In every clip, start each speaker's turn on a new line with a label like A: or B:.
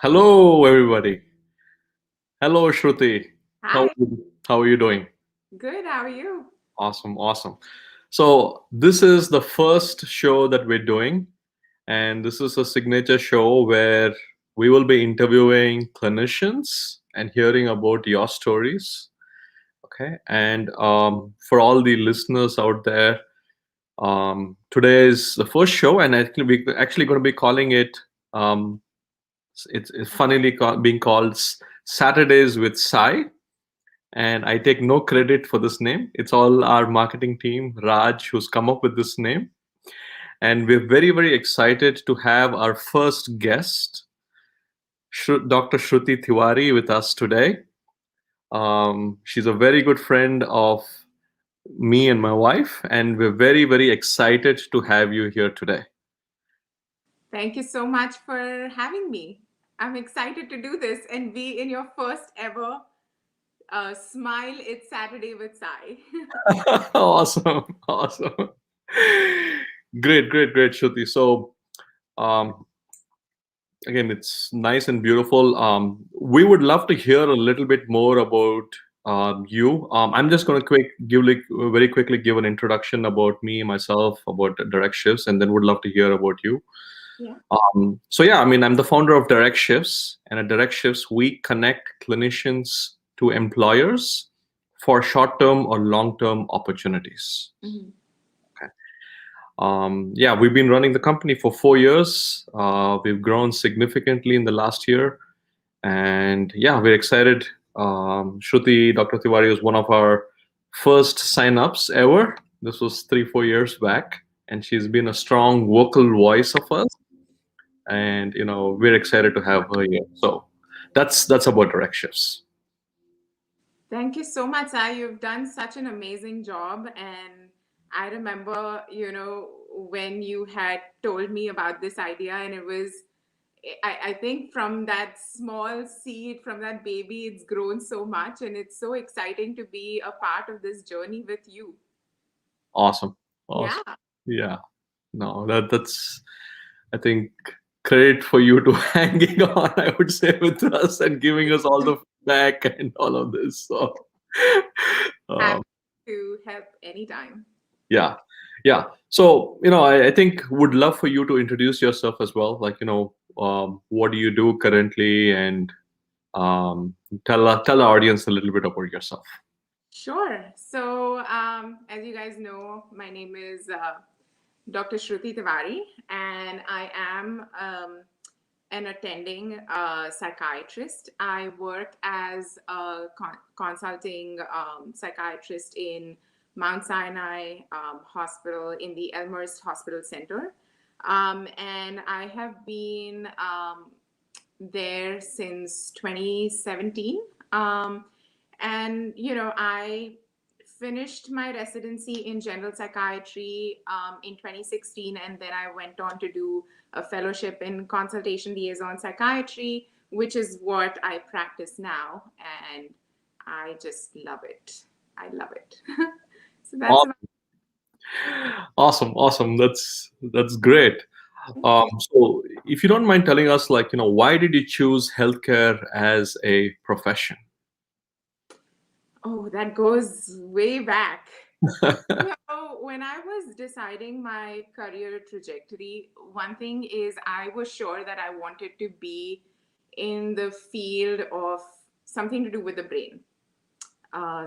A: Hello, everybody. Hello, Shruti. How
B: Hi,
A: how are you doing?
B: good. How are you?
A: Awesome, awesome. So this is the first show that we're doing, and this is a signature show where we will be interviewing clinicians and hearing about your stories. Okay, and for all the listeners out there, today is the first show, and we're actually going to be calling it. Um, it's funnily being called Saturdays with Sai, and I take no credit for this name. It's all our marketing team, Raj, who's come up with this name. And we're very, very excited to have our first guest, Dr. Shruti Tiwari, with us today. She's a very good friend of me and my wife, and we're very, very excited to have you here today.
B: Thank you so much for having me. I'm excited to do this and be in your first ever Smile It's Saturday with Sai.
A: Awesome, awesome. Great, great, great, Shruti. So, um, again, it's nice and beautiful. We would love to hear a little bit more about you. I'm just going to very quickly give an introduction about me, myself, about DirectShifts, and then would love to hear about you.
B: Yeah.
A: So yeah, I mean, I'm the founder of DirectShifts, and at DirectShifts, we connect clinicians to employers for short-term or long-term opportunities.
B: Mhm.
A: Yeah, we've been running the company for 4 years. We've grown significantly in the last year, and yeah, we're excited. Shruti, Dr. Tiwari was one of our first sign-ups ever. This was 3, 4 years back, and she's been a strong vocal voice of us. And we're excited to have her here. So that's about direct shifts.
B: Thank you so much, Sai. You've done such an amazing job. And I remember, when you had told me about this idea, and it was, I think from that small seed, from that baby, it's grown so much. And it's so exciting to be a part of this journey with you.
A: Awesome,
B: Yeah.
A: awesome. Yeah, no, that's I think credit for you to hanging on, I would say, with us and giving us all the feedback and all of this. So,
B: Happy
A: um,
B: to help anytime.
A: yeah, yeah. So, I think would love for you to introduce yourself as well. Like, what do you do currently, and tell the audience a little bit about yourself.
B: Sure. So, as you guys know, my name is Dr. Shruti Tiwari, and I am an attending psychiatrist. I work as a consulting psychiatrist in Mount Sinai Hospital in the Elmhurst Hospital Center. And I have been there since 2017. And, I finished my residency in general psychiatry in 2016, and then I went on to do a fellowship in consultation liaison psychiatry, which is what I practice now. And I just love it. I love it. So that's about
A: Awesome, awesome. That's great.
B: Thank you.
A: So, if you don't mind telling us, like, why did you choose healthcare as a profession?
B: Oh, that goes way back. So when I was deciding my career trajectory, one thing is I was sure that I wanted to be in the field of something to do with the brain,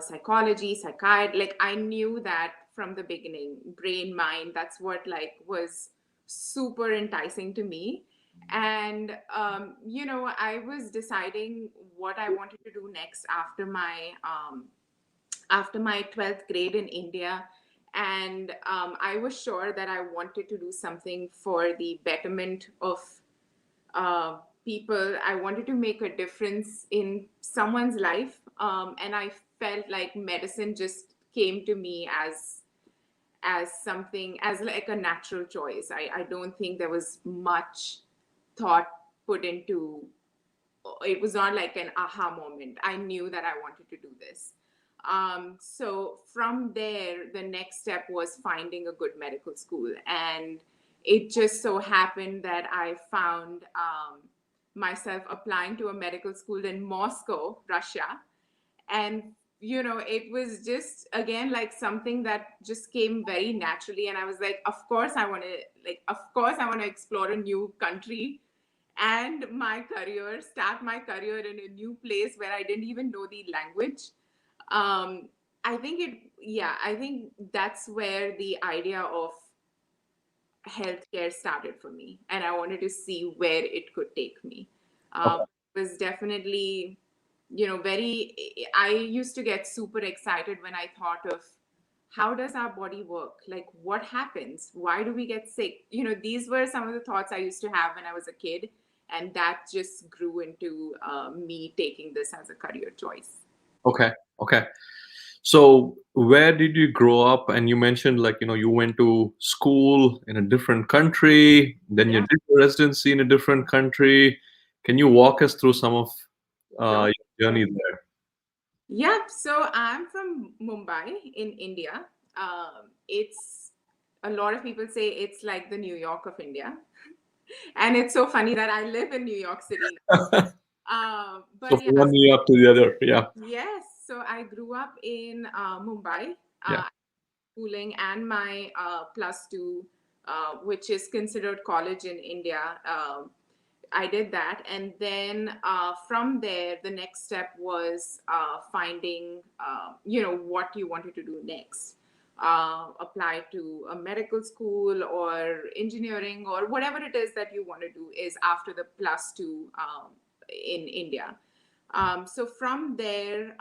B: psychology, psychiatry. Like I knew that from the beginning, brain, mind. That's what like was super enticing to me. And I was deciding what I wanted to do next after my 12th grade in India. And I was sure that I wanted to do something for the betterment of uh, people. I wanted to make a difference in someone's life. And I felt like medicine just came to me as something, as like a natural choice. I don't think there was much thought put into it. Was not like an aha moment. I knew that I wanted to do this. So from there, the next step was finding a good medical school. And it just so happened that I found myself applying to a medical school in Moscow, Russia. And it was just again like something that just came very naturally, and I was like, of course I want to, explore a new country and start my career in a new place where I didn't even know the language. I think that's where the idea of healthcare started for me, and I wanted to see where it could take me.
A: Okay.
B: It was definitely, very. I used to get super excited when I thought of how does our body work? Like, what happens? Why do we get sick? These were some of the thoughts I used to have when I was a kid, and that just grew into me taking this as a career choice.
A: Okay. Okay. So where did you grow up? And you mentioned like, you went to school in a different country, then you
B: Yeah,
A: did your residency in a different country. Can you walk us through some of
B: sure.
A: your journey there?
B: Yeah, so I'm from Mumbai in India. It's a lot of people say it's like the New York of India. And it's so funny that I live in New York City now.
A: So
B: But
A: from
B: yeah,
A: one New York to the other. Yeah.
B: yes. So I grew up in Mumbai,
A: Yeah.
B: schooling and my plus two, which is considered college in India. I did that. And then from there, the next step was finding, what you wanted to do next. Apply to a medical school or engineering or whatever it is that you want to do is after the plus two in India. So from there,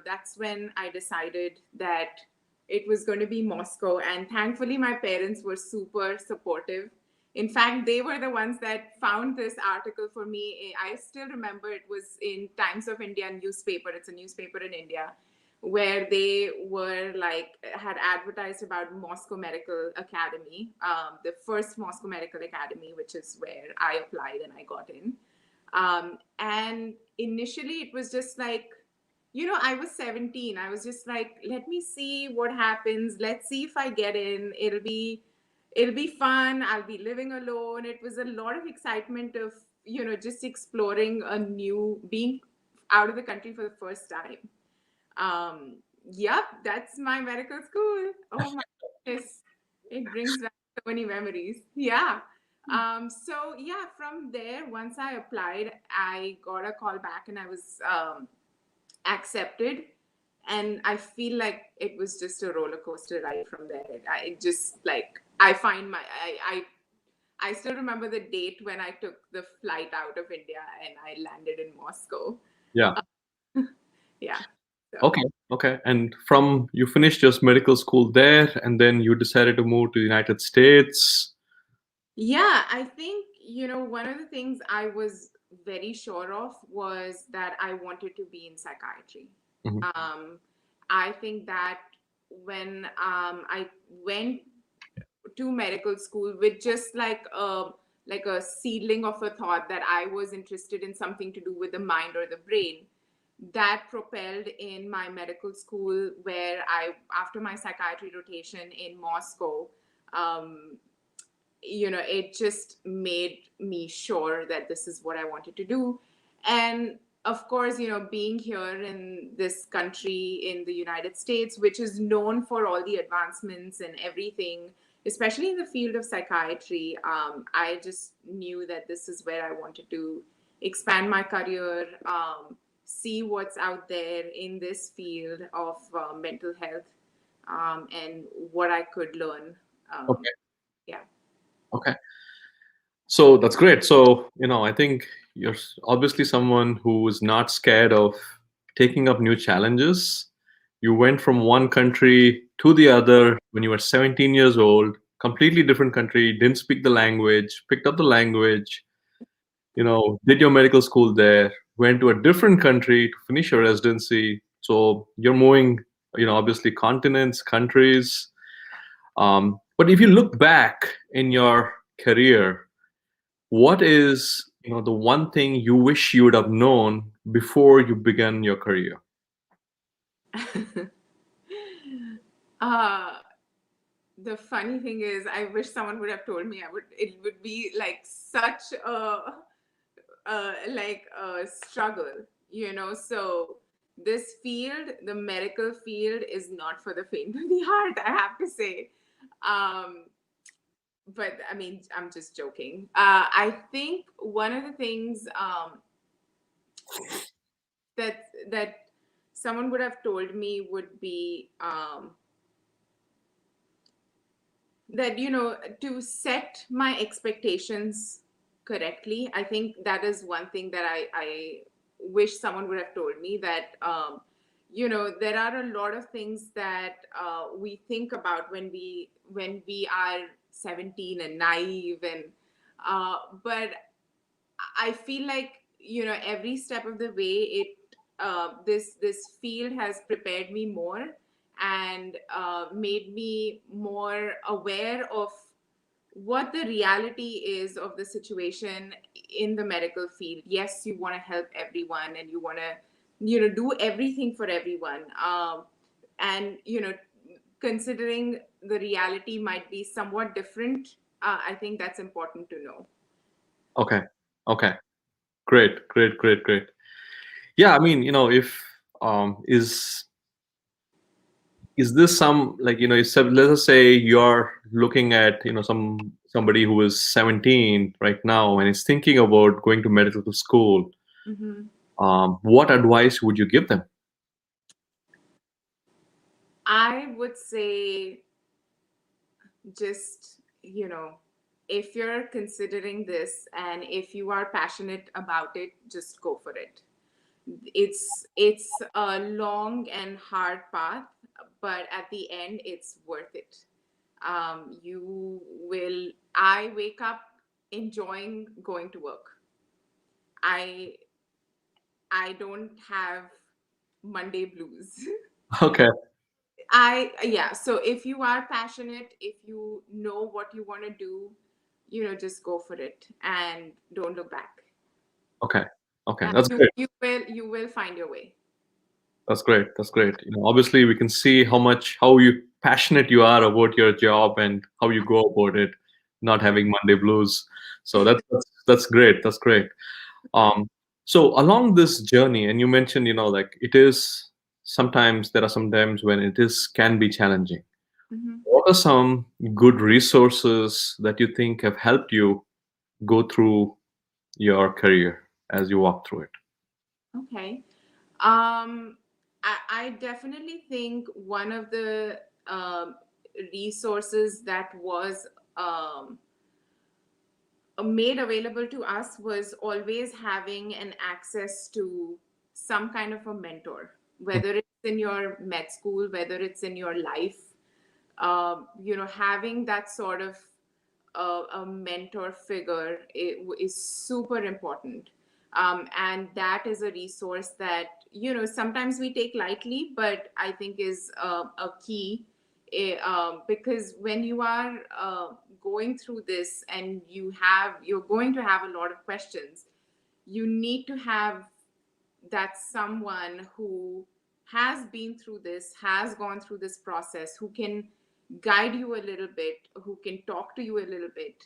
B: that's when I decided that it was going to be Moscow. And thankfully, my parents were super supportive. In fact, they were the ones that found this article for me. I still remember it was in Times of India newspaper. It's a newspaper in India where they were like had advertised about Moscow Medical Academy, the first Moscow Medical Academy, which is where I applied and I got in. And initially, it was just like, I was 17. I was just like, let me see what happens. Let's see if I get in. It'll be fun. I'll be living alone. It was a lot of excitement of, just exploring being out of the country for the first time. Yep, that's my medical school. Oh my goodness. It brings back so many memories. Yeah. So yeah, from there, once I applied, I got a call back and I was accepted. And I feel like it was just a roller coaster ride from there. I just like I find my I still remember the date when I took the flight out of India and I landed in Moscow.
A: Yeah.
B: Yeah. So
A: Okay. Okay. And from you finished your medical school there, and then you decided to move to the United States.
B: yeah, I think, one of the things I was very sure of was that I wanted to be in psychiatry.
A: Mhm.
B: Um, I think that when I went to medical school with just like a seedling of a thought that I was interested in something to do with the mind or the brain, that propelled in my medical school where I after my psychiatry rotation in Moscow, um, it just made me sure that this is what I wanted to do. And of course, being here in this country in the United States, which is known for all the advancements and everything, especially in the field of psychiatry, I just knew that this is where I wanted to expand my career, see what's out there in this field of mental health, and what I could learn. Um,
A: Okay.
B: yeah.
A: Okay. So that's great. So, I think you're obviously someone who is not scared of taking up new challenges. You went from one country to the other when you were 17 years old, completely different country, didn't speak the language, picked up the language, did your medical school there, went to a different country to finish your residency. So you're moving, obviously continents, countries. But if you look back in your career, what is, the one thing you wish you would have known before you began your career?
B: uh, the funny thing is, I wish someone would have told me. It would be like such like a struggle, so this field, the medical field, is not for the faint of the heart, I have to say. um but I mean, I'm just joking. I think one of the things that someone would have told me would be that, to set my expectations correctly. I think that is one thing that I wish someone would have told me, that there are a lot of things that we think about when we are 17 and naive, and but I feel like, every step of the way, this field has prepared me more, and made me more aware of what the reality is of the situation in the medical field. Yes, you want to help everyone, and you want to, do everything for everyone. And considering the reality might be somewhat different, I think that's important to know.
A: Okay. Okay. Great. Great. Great. Great. Yeah. I mean, if is this some, like, let us say you're looking at, somebody who is 17 right now and is thinking about going to medical school.
B: Mm-hmm.
A: What advice would you give them?
B: I would say, just, if you're considering this and if you are passionate about it, just go for it. It's a long and hard path, but at the end, it's worth it. You will. I wake up enjoying going to work. I I don't have Monday blues.
A: Okay.
B: Yeah, so if you are passionate, if you know what you want to do, just go for it and don't look back.
A: Okay. Okay.
B: And
A: That's
B: you
A: great.
B: you will find your way.
A: That's great. That's great. Obviously, we can see how you passionate you are about your job and how you go about it, not having Monday blues. So that's great. That's great. Um, so along this journey, and you mentioned, like it is sometimes there are some times when it is can be challenging.
B: Mhm.
A: What are some good resources that you think have helped you go through your career as you walk through it?
B: Okay. I definitely think one of the resources that was um, made available to us was always having an access to some kind of a mentor, whether it's in your med school, whether it's in your life. Having that sort of a mentor figure is super important. And that is a resource that, sometimes we take lightly, but I think is a key. Because when you are going through this, and you're going to have a lot of questions, you need to have that someone who has been through this, has gone through this process, who can guide you a little bit, who can talk to you a little bit.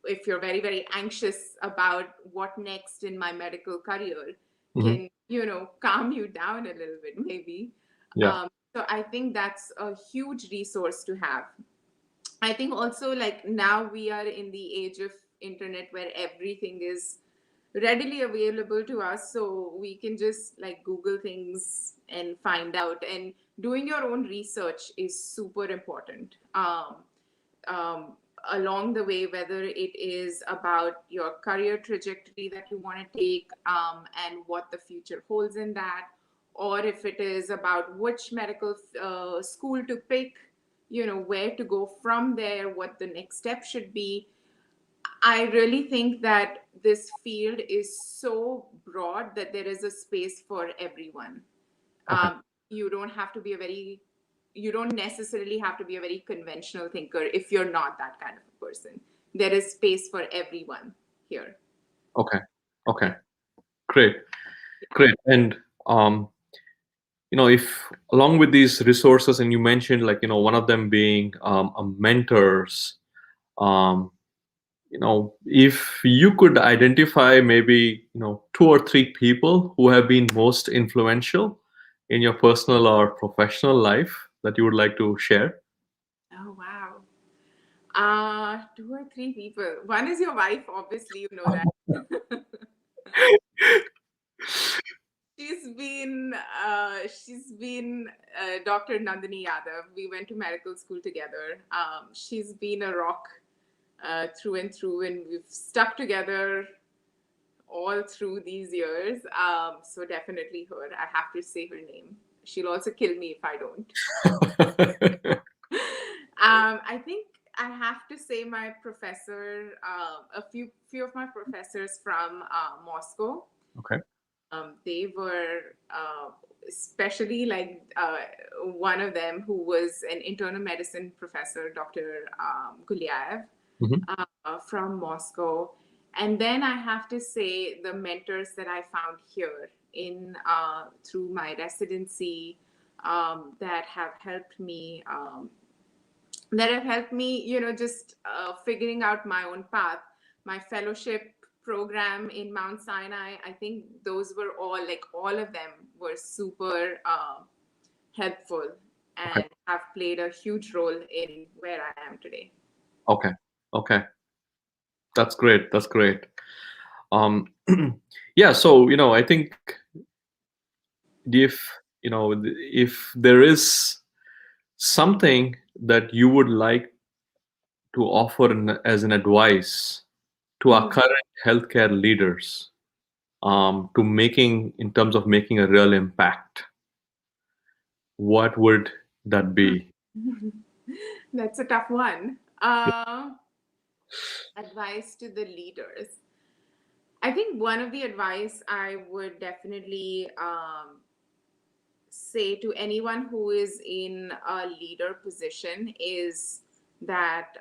B: If you're very, very anxious about what next in my medical career,
A: Mhm.
B: can, calm you down a little bit, maybe.
A: Yeah.
B: So I think that's a huge resource to have. I think also, like, now we are in the age of internet where everything is readily available to us, so we can just like Google things and find out. And doing your own research is super important. Um, Along the way, whether it is about your career trajectory that you want to take, and what the future holds in that, or if it is about which medical school to pick, where to go from there, what the next step should be. I really think that this field is so broad that there is a space for everyone.
A: Okay.
B: You don't have to be you don't necessarily have to be a very conventional thinker if you're not that kind of a person. There is space for everyone here.
A: Okay. Okay. Great. Great. And if along with these resources, and you mentioned, like, one of them being a mentors, um, if you could identify maybe, 2 or 3 people who have been most influential in your personal or professional life that you would like to share.
B: Oh, wow. 2 or 3 people. One is your wife, obviously, you know that. She's been Dr. Nandini Yadav. We went to medical school together. She's been a rock through and through, and we've stuck together all through these years. So definitely her. I have to say her name. She'll also kill me if I don't. I think I have to say my professor, a few of my professors from Moscow.
A: Okay.
B: They were especially like one of them who was an internal medicine professor, Dr. Gulyaev,
A: Mhm.
B: from Moscow. And then I have to say the mentors that I found here in through my residency that have helped me. Just figuring out my own path. My fellowship program in Mount Sinai, I think those were all of them were super helpful
A: Okay.
B: and have played a huge role in where I am today.
A: Okay. Okay. That's great. That's great. Um, yeah. So, I think if, if there is something that you would like to offer as an advice to our
B: Mm.
A: current healthcare leaders, to making in terms of making a real impact, what would that be?
B: That's a tough one. Advice to the leaders. I think one of the advice I would definitely say to anyone who is in a leader position is that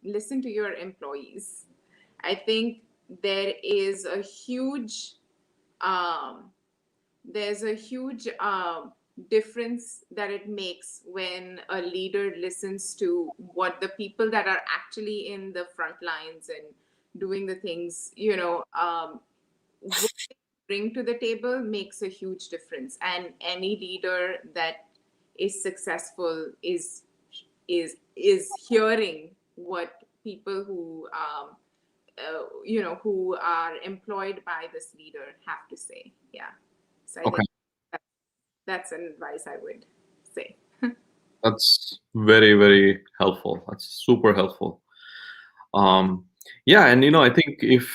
B: listen to your employees. I think there is a huge um, there's a huge difference that it makes when a leader listens to what the people that are actually in the front lines and doing the things, what they bring to the table makes a huge difference. And any leader that is successful is hearing what people who are employed by this leader have to say. Yeah. So I
A: Okay.
B: think that, that's an advice I would say.
A: That's very, very helpful. That's super helpful. Um, yeah, and I think if,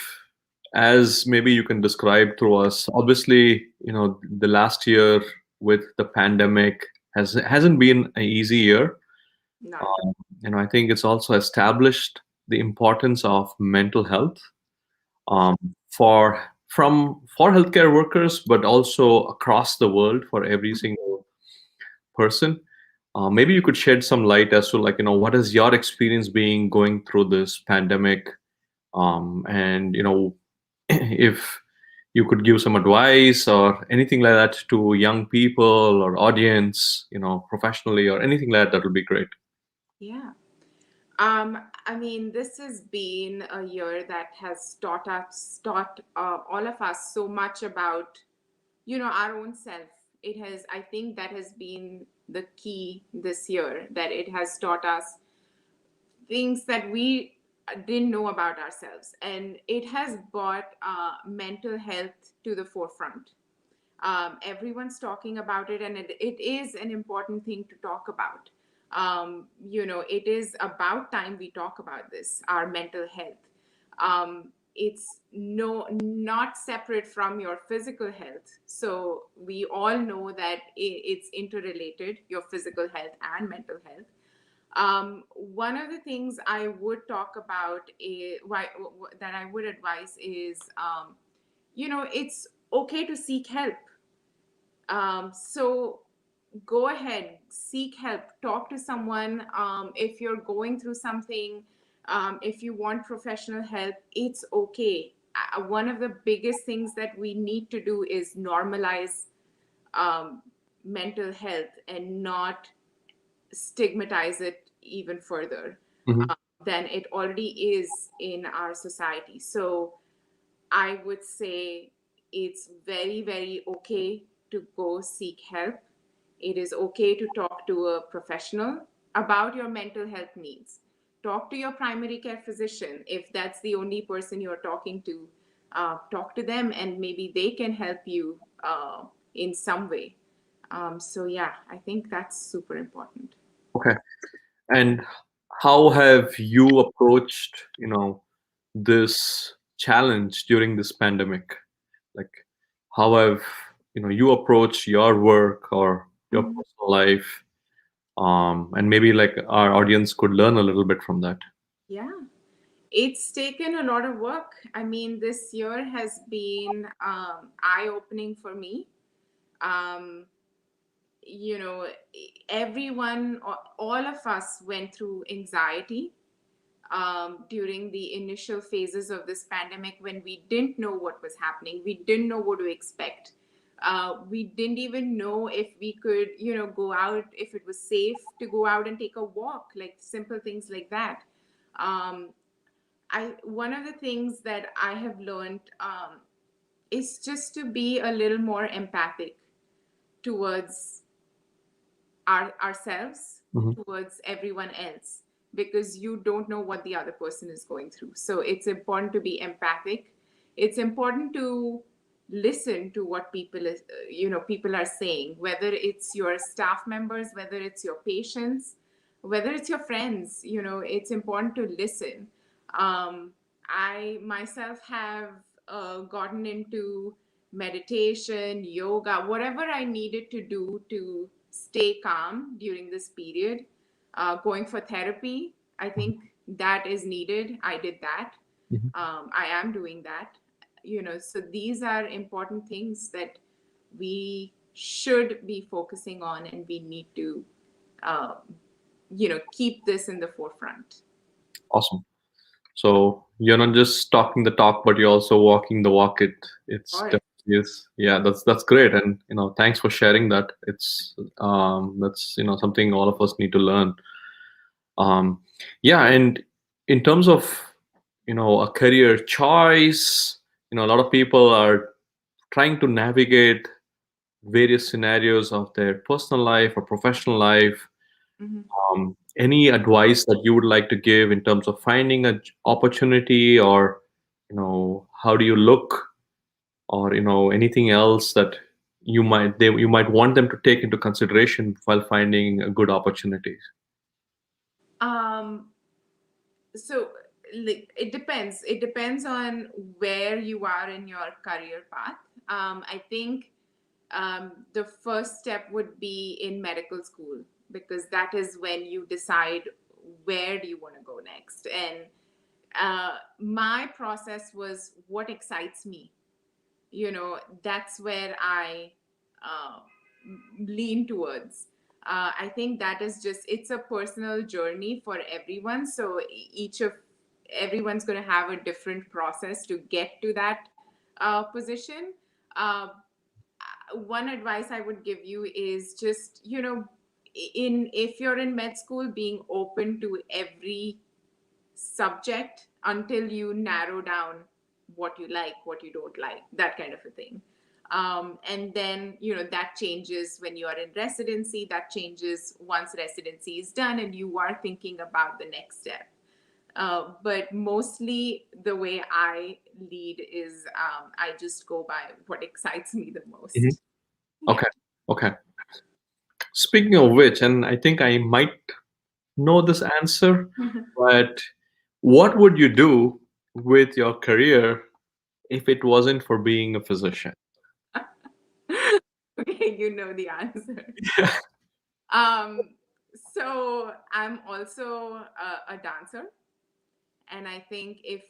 A: as maybe you can describe through us, obviously, the last year with the pandemic hasn't been an easy year.
B: Not at all.
A: Um, I think it's also established the importance of mental health, um, for healthcare workers, but also across the world for every single person. Maybe you could shed some light as to, like, what is your experience being going through this pandemic, and if you could give some advice or anything like that to young people or audience, professionally or anything like that, that would be great.
B: Yeah. I mean, this has been a year that has taught all of us so much about, our own self. It has, I think that has been the key this year, that it has taught us things that we didn't know about ourselves. And it has brought mental health to the forefront. Everyone's talking about it, and it is an important thing to talk about. It is about time we talk about this, our mental health. It's not separate from your physical health. So we all know that it's interrelated, your physical health and mental health. One of the things I would talk about that I would advise is, it's okay to seek help. So go ahead, seek help, talk to someone. If you're going through something, if you want professional help, it's okay. One of the biggest things that we need to do is normalize um, mental health and not stigmatize it even further.
A: Mhm.
B: than it already is in our society. So I would say it's very, very okay to go seek help. It is okay to talk to a professional about your mental health needs. Talk to your primary care physician if that's the only person you're talking to. Talk to them, and maybe they can help you in some way. So, yeah, I think that's super important.
A: Okay. And how have you approached, this challenge during this pandemic? Like, how have, you approached your work or your
B: Mhm.
A: personal life? And maybe like our audience could learn a little bit from that.
B: Yeah. It's taken a lot of work. I mean, this year has been eye-opening for me. Um, you know, everyone, all of us went through anxiety during the initial phases of this pandemic when we didn't know what was happening. We didn't know what to expect. We didn't even know if we could, go out, if it was safe to go out and take a walk, like simple things like that. Um, One of the things that I have learned is just to be a little more empathic towards ourselves,
A: Mhm.
B: towards everyone else, because you don't know what the other person is going through. So it's important to be empathic. It's important to listen to what people are saying, whether it's your staff members, whether it's your patients, whether it's your friends. It's important to listen. I myself have gotten into meditation, yoga, whatever I needed to do to stay calm during this period. Going for therapy, I think that is needed. I did that.
A: Mhm.
B: I am doing that. So these are important things that we should be focusing on, and we need to, uh, keep this in the forefront.
A: Awesome. So you're not just talking the talk, but you're also walking the walk. It's
B: All right.
A: definitely is. Yeah, that's great. And thanks for sharing that. That's something all of us need to learn. Um, yeah, and in terms of a career choice, a lot of people are trying to navigate various scenarios of their personal life or professional life.
B: Mm-hmm.
A: Any advice that you would like to give in terms of finding an opportunity, or how do you look, or anything else that you might want them to take into consideration while finding a good opportunity?
B: Um, so like, it depends on where you are in your career path. I think the first step would be in medical school, because that is when you decide where do you want to go next. And my process was what excites me. That's where I uh, lean towards. I think that is just, it's a personal journey for everyone. So each of everyone's going to have a different process to get to that position. uh, One advice I would give you is just, in if you're in med school, being open to every subject until you narrow down what you like, what you don't like, that kind of a thing. And then, that changes when you are in residency, that changes once residency is done and you are thinking about the next step. But mostly the way I lead is I just go by what excites me the
A: Mhm.
B: most. Yeah.
A: Okay. Okay. Speaking of which, and I think I might know this answer, but what would you do with your career if it wasn't for being a physician?
B: Okay, you know the answer. Um, so I'm also a dancer, and I think if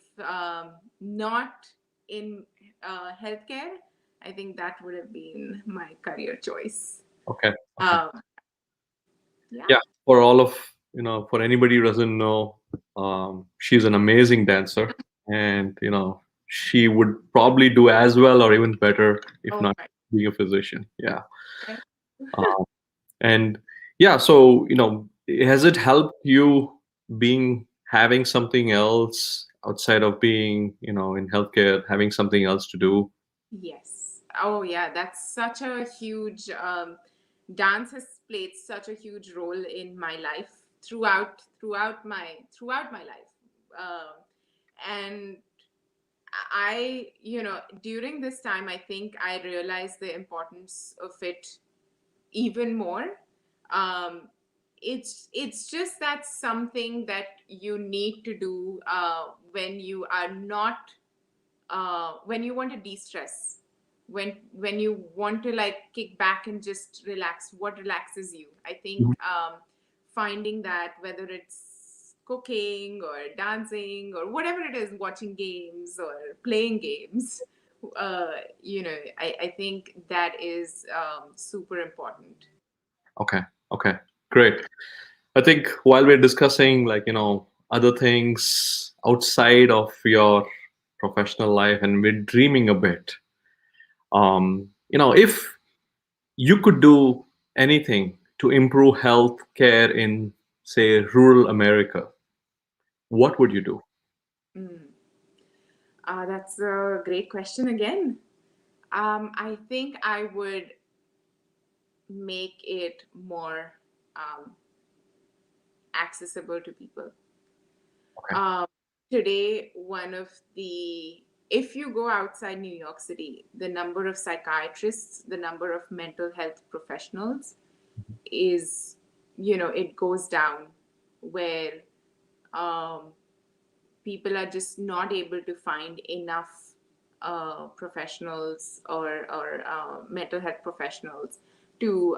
B: not in healthcare, I think that would have been my career choice.
A: Okay. Okay.
B: Um, yeah.
A: Yeah. For all of for anybody who doesn't know, she's an amazing dancer, and she would probably do as well or even better if
B: Oh
A: not
B: my.
A: being a physician. Yeah.
B: Okay.
A: And yeah, so has it helped you being having something else outside of being, in healthcare, having something else to do?
B: Yes. Oh, yeah. That's such a huge dance has played such a huge role in my life throughout my life. And during this time, I think I realized the importance of it even more. Um, it's just that something that you need to do when you are not when you want to de-stress, when you want to like kick back and just relax. What relaxes you? I think
A: Mhm.
B: finding that, whether it's cooking or dancing or whatever it is, watching games or playing games, I think that is super important.
A: Okay. Okay. Great. I think while we're discussing, like, other things outside of your professional life, and we're dreaming a bit, if you could do anything to improve health care in, say, rural America, what would you do?
B: Mm. That's a great question again. I think I would make it more um, accessible to people.
A: Okay.
B: Um, Today, if you go outside New York City, the number of psychiatrists, the number of mental health professionals is, it goes down, where um, people are just not able to find enough professionals or mental health professionals to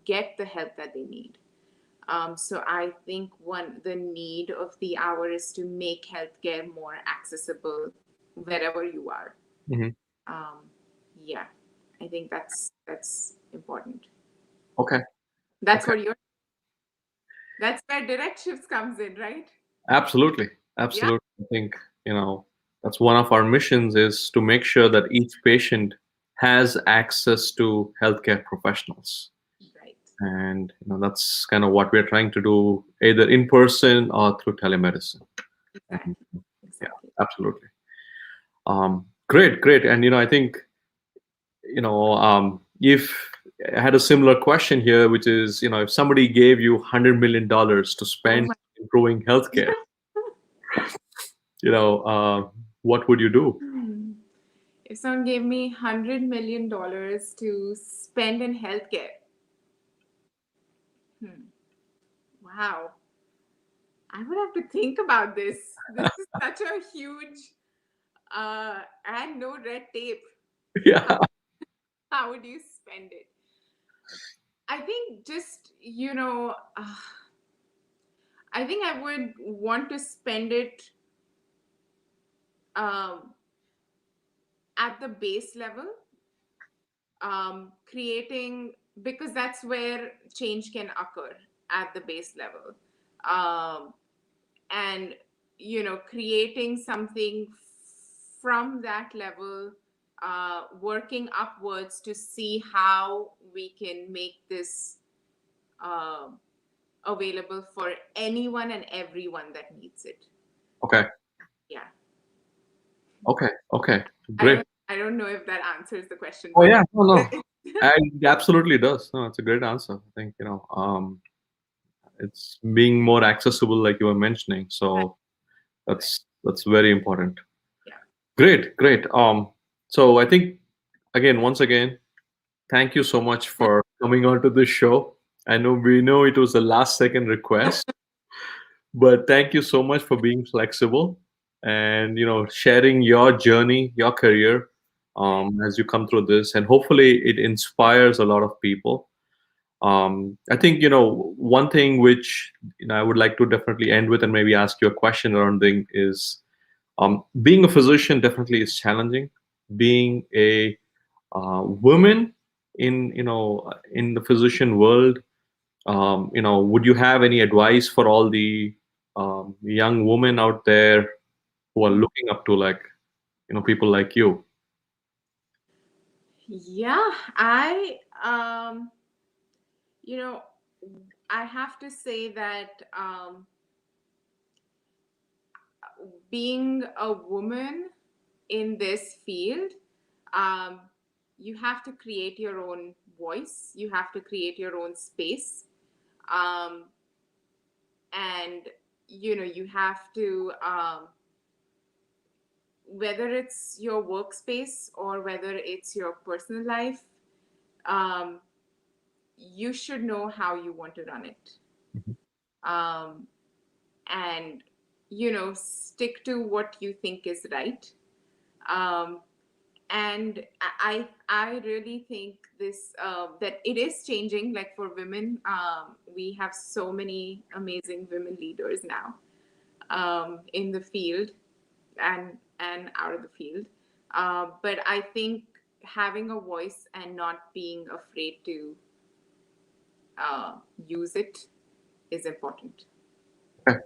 B: get the help that they need. So I think the need of the hour is to make healthcare more accessible wherever you are.
A: Hmm.
B: Um, yeah, I think that's important.
A: Okay.
B: That's
A: Okay.
B: what you're. That's where direct shifts comes in, right?
A: Absolutely.
B: Yeah.
A: Absolutely. I think, that's one of our missions, is to make sure that each patient has access to healthcare professionals.
B: Right.
A: And that's kind of what we're trying to do, either in person or through telemedicine. Mhm.
B: Exactly.
A: Yeah,
B: Exactly.
A: absolutely. Great, great. And I think, if I had a similar question here, which is, if somebody gave you $100 million to
B: Oh
A: spend
B: my.
A: improving healthcare, what would you do?
B: Hmm. If someone gave me $100 million to spend in healthcare, hmm, wow, I would have to think about this. This is such a huge and no red tape. How,
A: Yeah.
B: how would you spend it? I think just, I think I would want to spend it um, at the base level, creating, because that's where change can occur at the base level. Um, and, creating something from that level, working upwards to see how we can make this um available for anyone and everyone that needs it.
A: Okay.
B: Yeah.
A: Okay. Okay.
B: I
A: Great.
B: don't know if that answers the question,
A: Oh
B: but
A: yeah. No, no.
B: it,
A: It absolutely does. No, it's a great answer. I think, it's being more accessible, like you were mentioning. So that's very important.
B: yeah.
A: Great, great. So I think, again, once again, thank you so much for coming on to this show. I know we know it was a last second request, but thank you so much for being flexible and sharing your journey, your career,
B: Right.
A: as you come through this, and hopefully it inspires a lot of people. I think one thing which I would like to definitely end with, and maybe ask you a question around thing, is being a physician definitely is challenging. Being a woman in the physician world, would you have any advice for all the young women out there who are looking up to, like, people like you?
B: Yeah, you know, I have to say that being a woman in this field, um, you have to create your own voice. You have to create your own space. Um, and, you have to, whether it's your workspace or whether it's your personal life, um, you should know how you want to run it.
A: Mhm.
B: Um, and, stick to what you think is right. Um, and I really think this that it is changing. Like for women, we have so many amazing women leaders now, in the field and out of the field. But I think having a voice and not being afraid to use it is important.
A: Okay.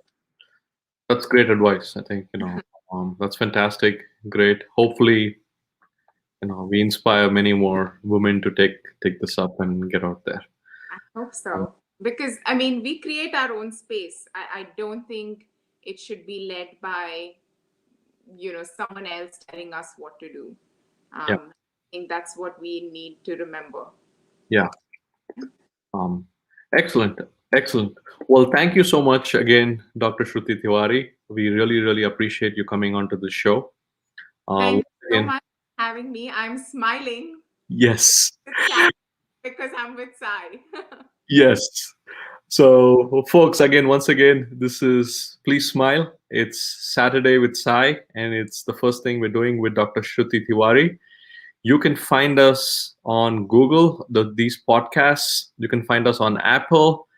A: That's great advice. I think, that's fantastic. Great. Hopefully, we inspire many more women to take this up and get out there.
B: I hope
A: Um,
B: so. Because, I mean, we create our own space. I don't think it should be led by, someone else telling us what to do.
A: yeah,
B: I think that's what we need to remember.
A: yeah. Um, Excellent, excellent. Well, thank you so much again, Dr. Shruti Tiwari. We really, really appreciate you coming onto the show.
B: Thank
A: Once
B: you so
A: again,
B: much for having me. I'm smiling
A: yes,
B: with Sai because I'm with Sai.
A: yes. So, folks, again, once again, this is Please Smile. It's Saturday with Sai, and it's the first thing we're doing with Dr. Shruti Tiwari. You can find us on Google, these podcasts. You can find us on Apple,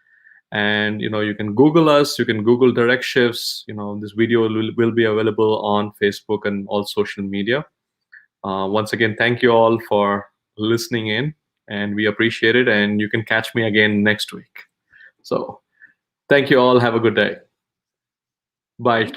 A: and you can Google us. You can Google DirectShifts. This video will be available on Facebook and all social media. Once again, thank you all for listening in, and we appreciate it. And you can catch me again next week. So, thank you all. Have a good day. Bye.
B: Thank